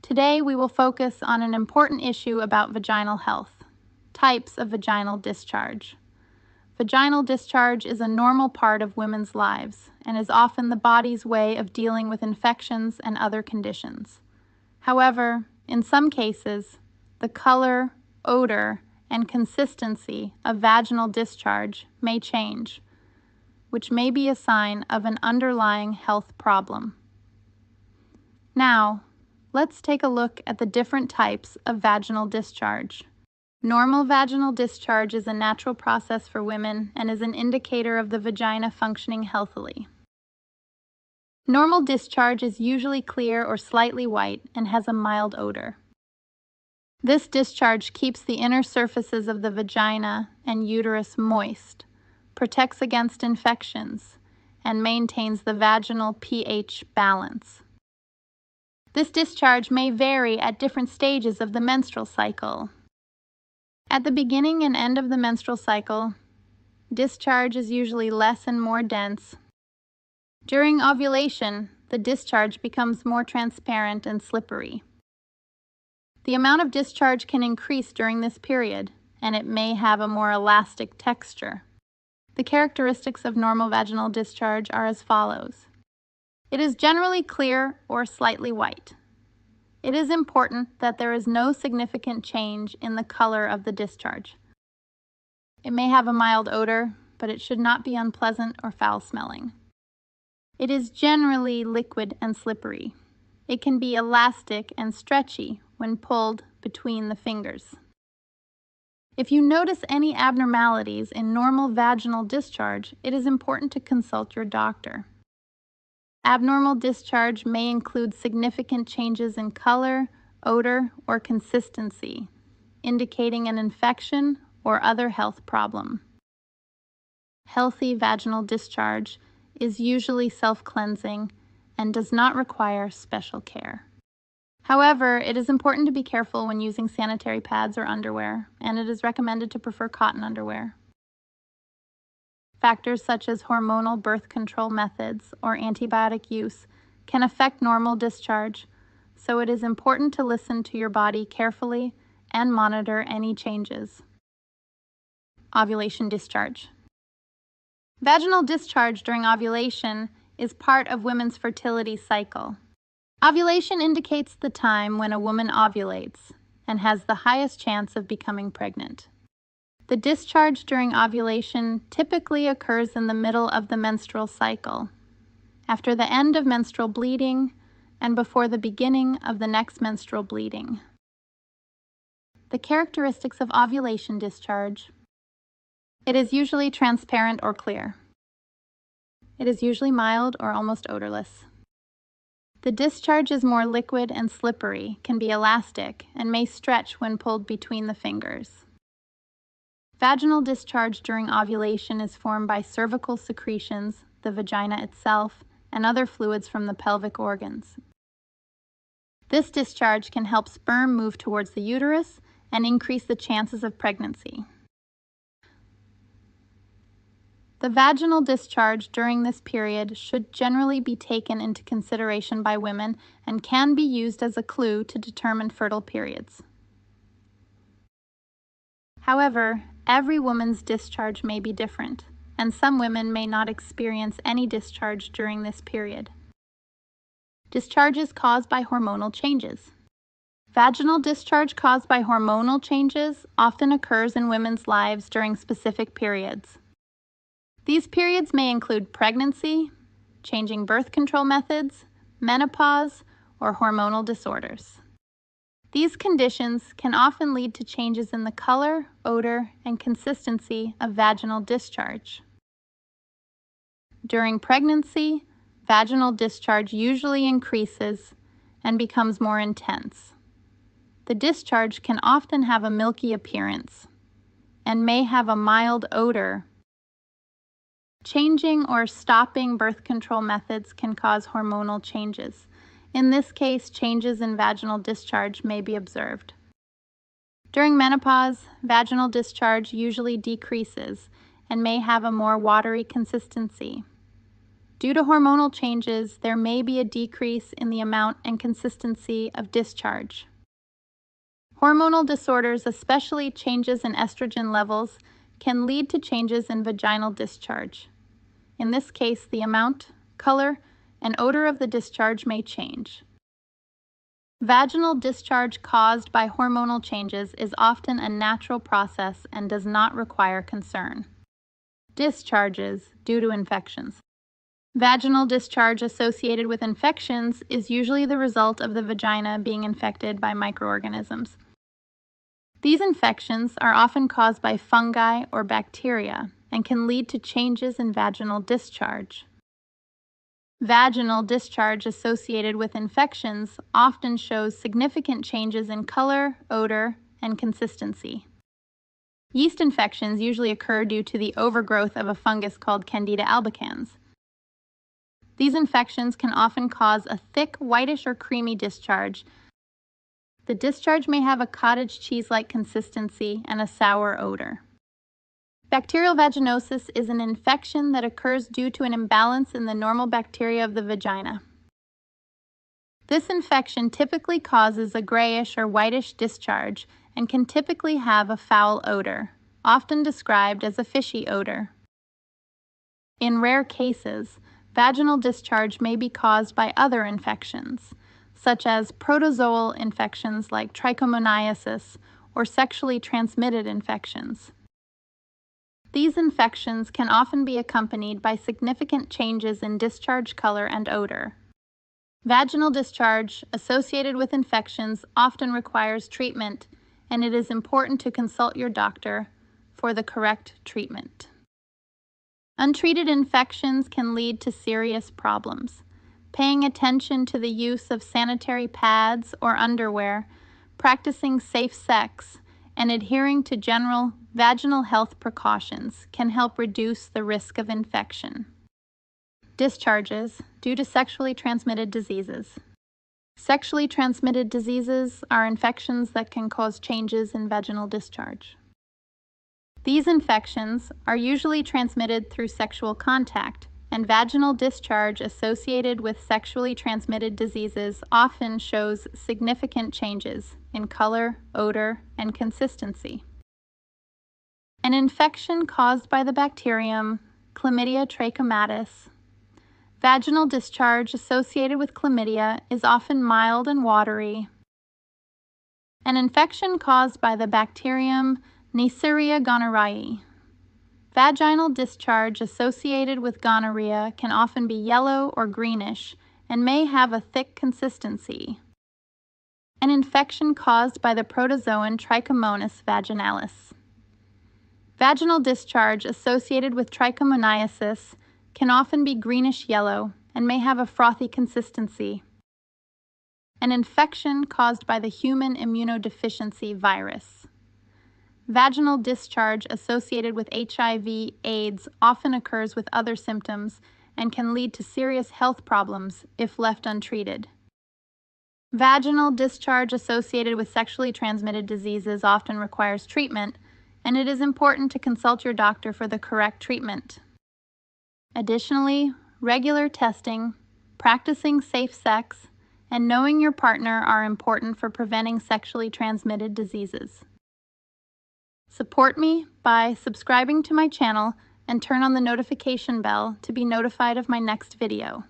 Today we will focus on an important issue about vaginal health: types of vaginal discharge. Vaginal discharge is a normal part of women's lives and is often the body's way of dealing with infections and other conditions. However, in some cases, the color, odor, and consistency of vaginal discharge may change, which may be a sign of an underlying health problem. Now, let's take a look at the different types of vaginal discharge. Normal vaginal discharge is a natural process for women and is an indicator of the vagina functioning healthily. Normal discharge is usually clear or slightly white and has a mild odor. This discharge keeps the inner surfaces of the vagina and uterus moist, protects against infections, and maintains the vaginal pH balance. This discharge may vary at different stages of the menstrual cycle. At the beginning and end of the menstrual cycle, discharge is usually less and more dense. During ovulation, the discharge becomes more transparent and slippery. The amount of discharge can increase during this period, and it may have a more elastic texture. The characteristics of normal vaginal discharge are as follows. It is generally clear or slightly white. It is important that there is no significant change in the color of the discharge. It may have a mild odor, but it should not be unpleasant or foul-smelling. It is generally liquid and slippery. It can be elastic and stretchy when pulled between the fingers. If you notice any abnormalities in normal vaginal discharge, it is important to consult your doctor. Abnormal discharge may include significant changes in color, odor, or consistency, indicating an infection or other health problem. Healthy vaginal discharge is usually self-cleansing and does not require special care. However, it is important to be careful when using sanitary pads or underwear, and it is recommended to prefer cotton underwear. Factors such as hormonal birth control methods or antibiotic use can affect normal discharge, so it is important to listen to your body carefully and monitor any changes. Ovulation discharge. Vaginal discharge during ovulation is part of women's fertility cycle. Ovulation indicates the time when a woman ovulates and has the highest chance of becoming pregnant. The discharge during ovulation typically occurs in the middle of the menstrual cycle, after the end of menstrual bleeding and before the beginning of the next menstrual bleeding. The characteristics of ovulation discharge. It is usually transparent or clear. It is usually mild or almost odorless. The discharge is more liquid and slippery, can be elastic, and may stretch when pulled between the fingers. Vaginal discharge during ovulation is formed by cervical secretions, the vagina itself, and other fluids from the pelvic organs. This discharge can help sperm move towards the uterus and increase the chances of pregnancy. The vaginal discharge during this period should generally be taken into consideration by women and can be used as a clue to determine fertile periods. However, every woman's discharge may be different, and some women may not experience any discharge during this period. Discharges caused by hormonal changes. Vaginal discharge caused by hormonal changes often occurs in women's lives during specific periods. These periods may include pregnancy, changing birth control methods, menopause, or hormonal disorders. These conditions can often lead to changes in the color, odor, and consistency of vaginal discharge. During pregnancy, vaginal discharge usually increases and becomes more intense. The discharge can often have a milky appearance and may have a mild odor. Changing or stopping birth control methods can cause hormonal changes. In this case, changes in vaginal discharge may be observed. During menopause, vaginal discharge usually decreases and may have a more watery consistency. Due to hormonal changes, there may be a decrease in the amount and consistency of discharge. Hormonal disorders, especially changes in estrogen levels, can lead to changes in vaginal discharge. In this case, the amount, color, and odor of the discharge may change. Vaginal discharge caused by hormonal changes is often a natural process and does not require concern. Discharges due to infections. Vaginal discharge associated with infections is usually the result of the vagina being infected by microorganisms. These infections are often caused by fungi or bacteria and can lead to changes in vaginal discharge. Vaginal discharge associated with infections often shows significant changes in color, odor, and consistency. Yeast infections usually occur due to the overgrowth of a fungus called Candida albicans. These infections can often cause a thick, whitish or creamy discharge. The discharge may have a cottage cheese-like consistency and a sour odor. Bacterial vaginosis is an infection that occurs due to an imbalance in the normal bacteria of the vagina. This infection typically causes a grayish or whitish discharge and can typically have a foul odor, often described as a fishy odor. In rare cases, vaginal discharge may be caused by other infections, such as protozoal infections like trichomoniasis or sexually transmitted infections. These infections can often be accompanied by significant changes in discharge color and odor. Vaginal discharge associated with infections often requires treatment, and it is important to consult your doctor for the correct treatment. Untreated infections can lead to serious problems. Paying attention to the use of sanitary pads or underwear, practicing safe sex, and adhering to general vaginal health precautions can help reduce the risk of infection. Discharges due to sexually transmitted diseases. Sexually transmitted diseases are infections that can cause changes in vaginal discharge. These infections are usually transmitted through sexual contact, and vaginal discharge associated with sexually transmitted diseases often shows significant changes in color, odor, and consistency. An infection caused by the bacterium Chlamydia trachomatis. Vaginal discharge associated with chlamydia is often mild and watery. An infection caused by the bacterium Neisseria gonorrhoeae. Vaginal discharge associated with gonorrhea can often be yellow or greenish and may have a thick consistency. An infection caused by the protozoan Trichomonas vaginalis. Vaginal discharge associated with trichomoniasis can often be greenish-yellow and may have a frothy consistency. An infection caused by the human immunodeficiency virus. Vaginal discharge associated with HIV/AIDS often occurs with other symptoms and can lead to serious health problems if left untreated. Vaginal discharge associated with sexually transmitted diseases often requires treatment, and it is important to consult your doctor for the correct treatment. Additionally, regular testing, practicing safe sex, and knowing your partner are important for preventing sexually transmitted diseases. Support me by subscribing to my channel and turn on the notification bell to be notified of my next video.